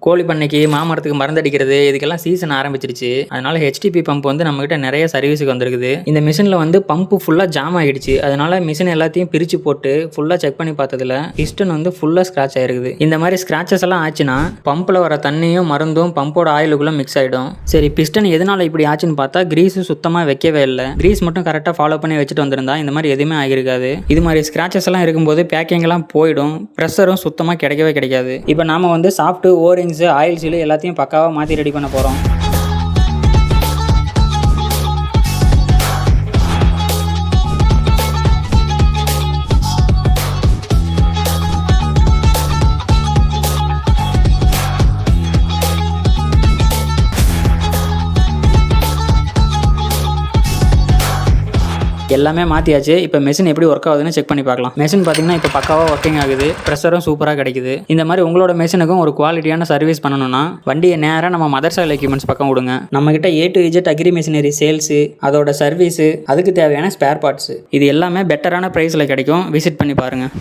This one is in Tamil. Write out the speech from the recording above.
கோழி பண்ணைக்கு மாமரத்துக்கு மருந்தடிக்கிறது இதுக்கெல்லாம் சீசன் ஆரம்பிச்சிருச்சு. அதனால ஹெச்டிபி பம்ப் வந்து நம்ம கிட்ட நிறைய சர்வீஸுக்கு வந்திருக்குது. இந்த மிஷினில் வந்து பம்பு ஃபுல்லாக ஜாம் ஆகிடுச்சு. அதனால மிஷின் எல்லாத்தையும் பிரித்து போட்டு ஃபுல்லாக செக் பண்ணி பார்த்ததுல பிஸ்டன் வந்து ஃபுல்லாக ஸ்க்ராட்ச் ஆயிருக்குது. இந்த மாதிரி ஸ்க்ராச்சஸ் எல்லாம் ஆச்சுன்னா பம்பில் வர தண்ணியும் மருந்தும் பம்போட ஆயிலுக்குள்ள மிக்ஸ் ஆகிடும். சரி, பிஸ்டன் எதனால இப்படி ஆச்சுன்னு பார்த்தா கிரீஸு சுத்தமாக வைக்கவே இல்லை. கிரீஸ் மட்டும் கரெக்டாக ஃபாலோ பண்ணி வச்சுட்டு வந்திருந்தா இந்த மாதிரி எதுவுமே ஆகிருக்காது. இது மாதிரி ஸ்க்ராச்சஸ் எல்லாம் இருக்கும்போது பேக்கிங் எல்லாம் போயிடும், ப்ரெஷரும் சுத்தமாக கிடைக்கவே கிடைக்காது. இப்போ நாம வந்து சாஃப்ட் ஓரிங்ஸ் ஆயில் சீல் எல்லாத்தையும் பக்காவாக மாற்றி ரெடி பண்ண போகிறோம். எல்லாமே மாற்றியாச்சு. இப்போ மெஷின் எப்படி ஒர்க் ஆகுதுன்னு செக் பண்ணி பார்க்கலாம். மெஷின் பார்த்தீங்கன்னா இப்போ பக்காவாக ஒர்க்கிங் ஆகுது, ப்ரெஷரும் சூப்பராக கிடைக்குது. இந்த மாதிரி உங்களோட மெஷினுக்கும் ஒரு குவாலிட்டியான சர்வீஸ் பண்ணணும்னா வண்டியை நேராக நம்ம மதர்சாயில் எக்யூப்மெண்ட்ஸ் பக்கம் விடுங்க. நம்மகிட்ட A to Z agri machinery sales, அதோட சர்வீஸு, அதுக்கு தேவையான ஸ்பேர் பார்ட்ஸு இது எல்லாமே பெட்டரான ப்ரைஸில் கிடைக்கும். விசிட் பண்ணி பாருங்கள்.